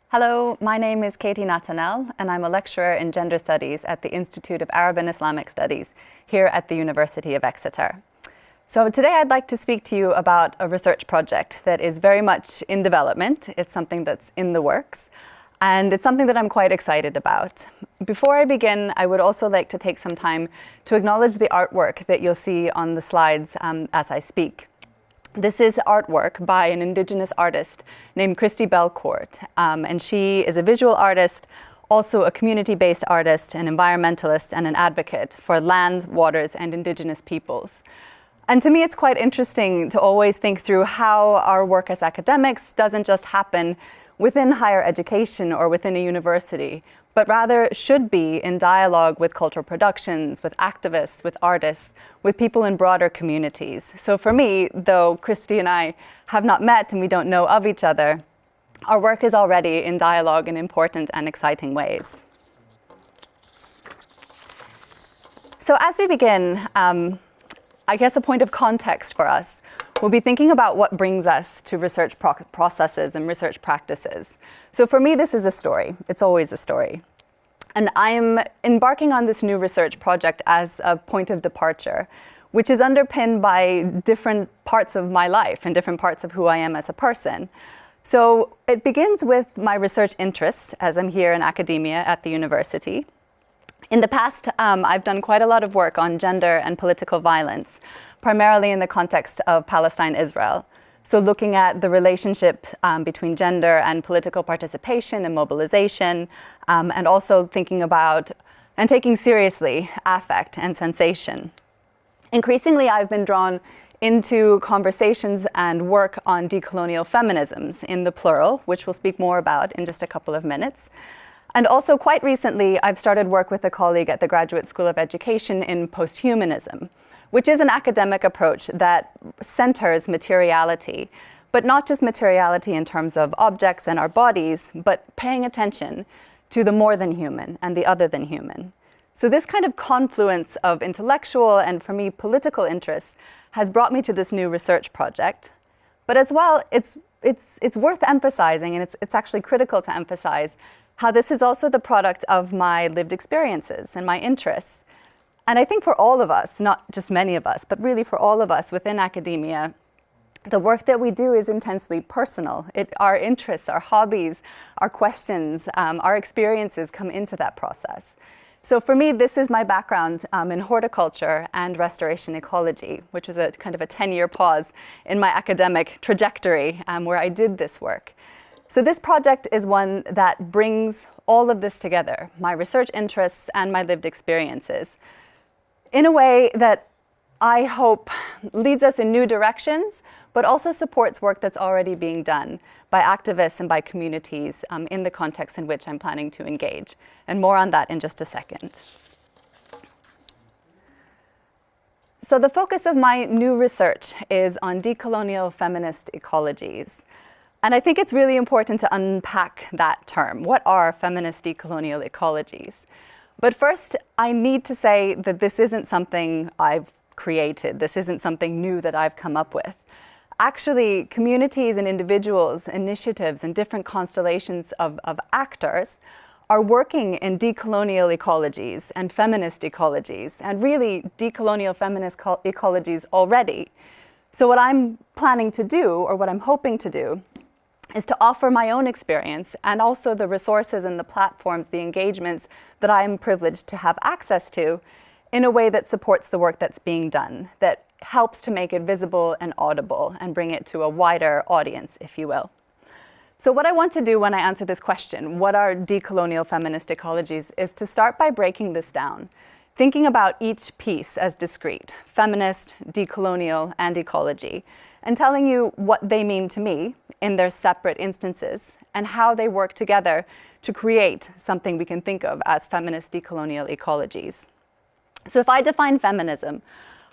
Hello, my name is Katie Natanel, and I'm a lecturer in gender studies at the Institute of Arab and Islamic Studies here at the University of Exeter. So today I'd like to speak to you about a research project that is very much in development. It's something that's in the works, and it's something that I'm quite excited about. Before I begin, I would also like to take some time to acknowledge the artwork that you'll see on the slides as I speak. This is artwork by an Indigenous artist named Christi Belcourt, and she is a visual artist, also a community-based artist, an environmentalist, and an advocate for land, waters, and Indigenous peoples. And to me, it's quite interesting to always think through how our work as academics doesn't just happen within higher education or within a university, but rather should be in dialogue with cultural productions, with activists, with artists, with people in broader communities. So for me, though Christi and I have not met and we don't know of each other, our work is already in dialogue in important and exciting ways. So as we begin, I guess a point of context for us will be thinking about what brings us to research processes and research practices. So for me, this is a story. It's always a story. And I'm embarking on this new research project as a point of departure, which is underpinned by different parts of my life and different parts of who I am as a person. So it begins with my research interests as I'm here in academia at the university. In the past, I've done quite a lot of work on gender and political violence, primarily in the context of Palestine-Israel. So looking at the relationship between gender and political participation and mobilization, and also thinking about and taking seriously affect and sensation. Increasingly, I've been drawn into conversations and work on decolonial feminisms in the plural, which we'll speak more about in just a couple of minutes. And also quite recently, I've started work with a colleague at the Graduate School of Education in posthumanism, which is an academic approach that centers materiality, but not just materiality in terms of objects and our bodies, but paying attention to the more than human and the other than human. So this kind of confluence of intellectual and, for me, political interests has brought me to this new research project. But as well, it's worth emphasizing, and it's actually critical to emphasize, how this is also the product of my lived experiences and my interests. And I think for all of us, not just many of us, but really for all of us within academia, the work that we do is intensely personal. Our interests, our hobbies, our questions, our experiences come into that process. So for me, this is my background in horticulture and restoration ecology, which was a kind of a 10-year pause in my academic trajectory where I did this work. So this project is one that brings all of this together, my research interests and my lived experiences, in a way that I hope leads us in new directions, but also supports work that's already being done by activists and by communities in the context in which I'm planning to engage. And more on that in just a second. So the focus of my new research is on decolonial feminist ecologies. And I think it's really important to unpack that term. What are feminist decolonial ecologies? But first, I need to say that this isn't something I've created. This isn't something new that I've come up with. Actually, communities and individuals, initiatives, and different constellations of actors are working in decolonial ecologies and feminist ecologies, and really decolonial feminist ecologies already. So what I'm planning to do, or what I'm hoping to do, is to offer my own experience and also the resources and the platforms, the engagements that I'm privileged to have access to in a way that supports the work that's being done, that helps to make it visible and audible and bring it to a wider audience, if you will. So what I want to do when I answer this question, what are decolonial feminist ecologies, is to start by breaking this down, thinking about each piece as discrete, feminist, decolonial, and ecology, and telling you what they mean to me in their separate instances and how they work together to create something we can think of as feminist decolonial ecologies. So if I define feminism,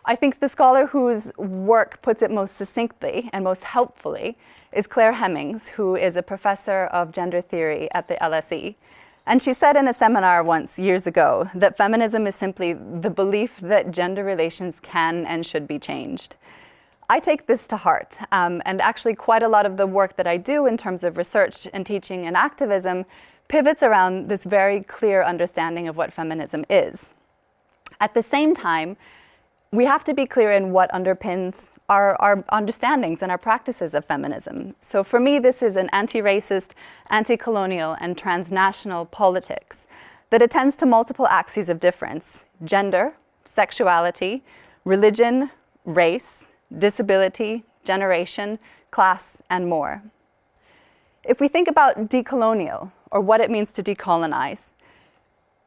I think the scholar whose work puts it most succinctly and most helpfully is Claire Hemmings, who is a professor of gender theory at the LSE. And she said in a seminar once, years ago, that feminism is simply the belief that gender relations can and should be changed. I take this to heart, and actually quite a lot of the work that I do in terms of research and teaching and activism pivots around this very clear understanding of what feminism is. At the same time, we have to be clear in what underpins our understandings and our practices of feminism. So for me, this is an anti-racist, anti-colonial, and transnational politics that attends to multiple axes of difference: gender, sexuality, religion, race, disability, generation, class, and more. If we think about decolonial, or what it means to decolonize,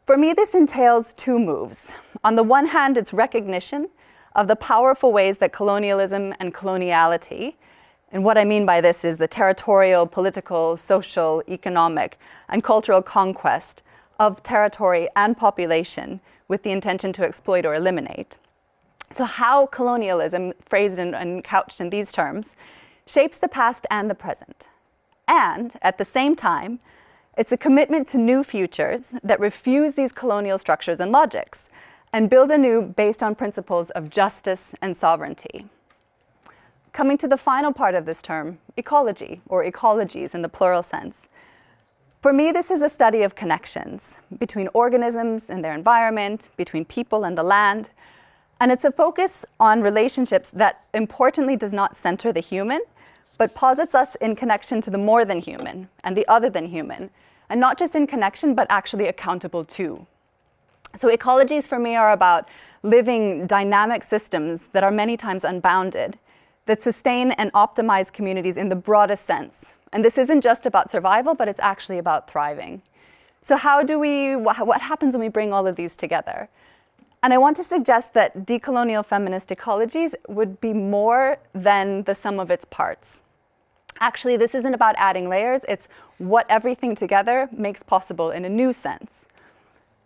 for me this entails two moves. On the one hand, it's recognition of the powerful ways that colonialism and coloniality, and what I mean by this is the territorial, political, social, economic, and cultural conquest of territory and population with the intention to exploit or eliminate. So how colonialism, phrased and couched in these terms, shapes the past and the present. And at the same time, it's a commitment to new futures that refuse these colonial structures and logics and build anew based on principles of justice and sovereignty. Coming to the final part of this term, ecology, or ecologies in the plural sense. For me, this is a study of connections between organisms and their environment, between people and the land, and it's a focus on relationships that importantly does not center the human, but posits us in connection to the more than human and the other than human, and not just in connection, but actually accountable to. So ecologies for me are about living dynamic systems that are many times unbounded, that sustain and optimize communities in the broadest sense. And this isn't just about survival, but it's actually about thriving. So what happens when we bring all of these together? And I want to suggest that decolonial feminist ecologies would be more than the sum of its parts. Actually, this isn't about adding layers, it's what everything together makes possible in a new sense.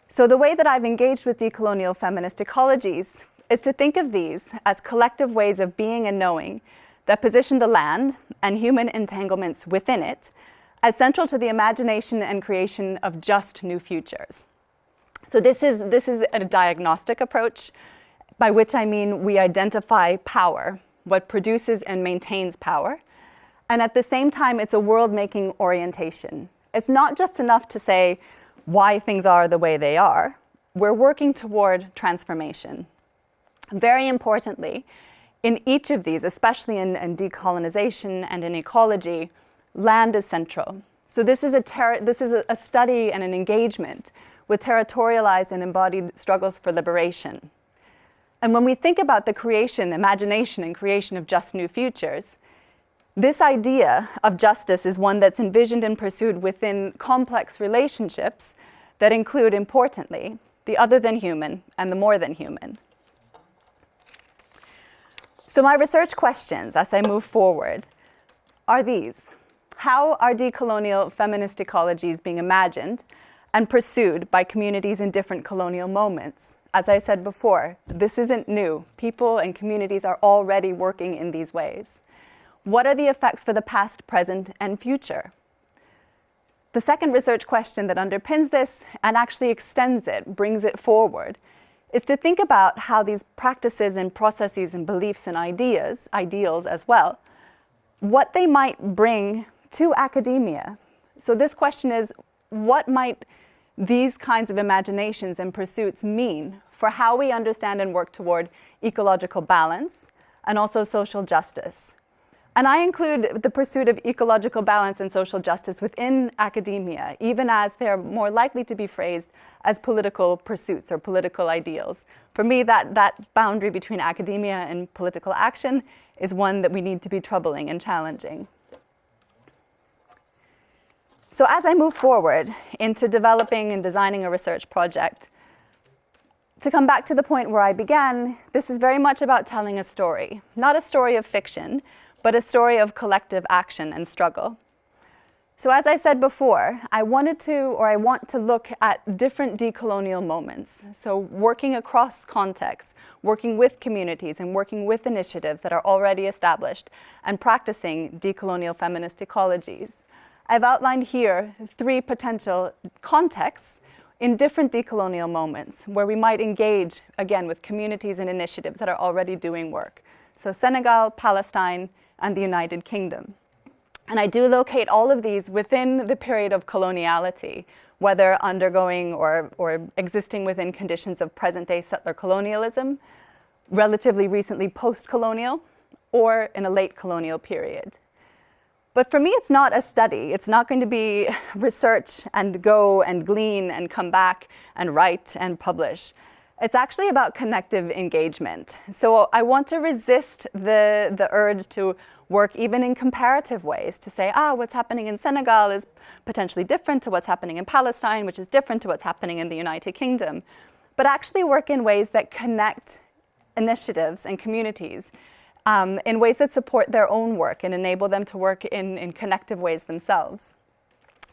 So the way that I've engaged with decolonial feminist ecologies is to think of these as collective ways of being and knowing that position the land and human entanglements within it as central to the imagination and creation of just new futures. So this is a diagnostic approach, by which I mean we identify power, what produces and maintains power, and at the same time it's a world-making orientation. It's not just enough to say why things are the way they are. We're working toward transformation. Very importantly, in each of these, especially in decolonization and in ecology, land is central. So this is a study and an engagement with territorialized and embodied struggles for liberation. And when we think about the creation, imagination, and creation of just new futures, this idea of justice is one that's envisioned and pursued within complex relationships that include, importantly, the other than human and the more than human. So my research questions as I move forward are these. How are decolonial feminist ecologies being imagined and pursued by communities in different colonial moments? As I said before, this isn't new. People and communities are already working in these ways. What are the effects for the past, present, and future? The second research question that underpins this and actually extends it, brings it forward, is to think about how these practices and processes and beliefs and ideals as well, what they might bring to academia. So this question is, what might these kinds of imaginations and pursuits mean for how we understand and work toward ecological balance and also social justice? And I include the pursuit of ecological balance and social justice within academia, even as they're more likely to be phrased as political pursuits or political ideals. For me, that boundary between academia and political action is one that we need to be troubling and challenging. So as I move forward into developing and designing a research project, to come back to the point where I began, this is very much about telling a story, not a story of fiction, but a story of collective action and struggle. So as I said before, I want to look at different decolonial moments. So working across contexts, working with communities and working with initiatives that are already established and practicing decolonial feminist ecologies. I've outlined here 3 potential contexts in different decolonial moments where we might engage, again, with communities and initiatives that are already doing work. So Senegal, Palestine, and the United Kingdom. And I do locate all of these within the period of coloniality, whether undergoing or existing within conditions of present-day settler colonialism, relatively recently post-colonial, or in a late colonial period. But for me, it's not a study. It's not going to be research and go and glean and come back and write and publish. It's actually about connective engagement. So I want to resist the urge to work even in comparative ways, to say, what's happening in Senegal is potentially different to what's happening in Palestine, which is different to what's happening in the United Kingdom, but actually work in ways that connect initiatives and communities in ways that support their own work and enable them to work in connective ways themselves.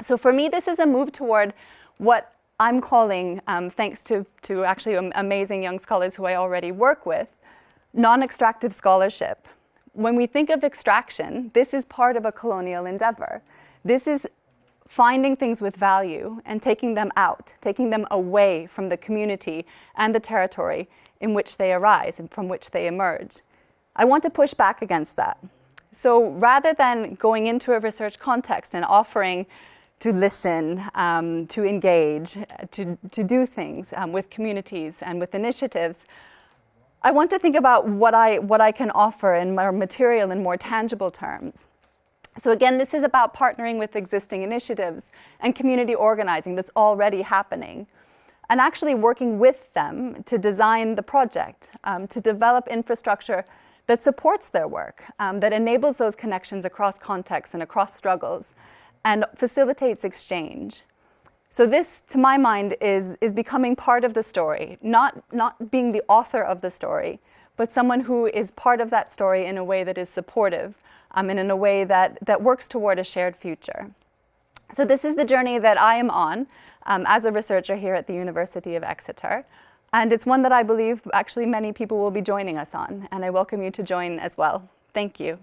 So for me, this is a move toward what I'm calling, thanks to actually amazing young scholars who I already work with, non-extractive scholarship. When we think of extraction, this is part of a colonial endeavor. This is finding things with value and taking them out, taking them away from the community and the territory in which they arise and from which they emerge. I want to push back against that. So rather than going into a research context and offering to listen, to engage, to do things with communities and with initiatives, I want to think about what I can offer in more material and more tangible terms. So again, this is about partnering with existing initiatives and community organizing that's already happening, and actually working with them to design the project, to develop infrastructure that supports their work, that enables those connections across contexts and across struggles, and facilitates exchange. So this, to my mind, is becoming part of the story, not being the author of the story, but someone who is part of that story in a way that is supportive, and in a way that works toward a shared future. So this is the journey that I am on as a researcher here at the University of Exeter. And it's one that I believe actually many people will be joining us on, and I welcome you to join as well. Thank you.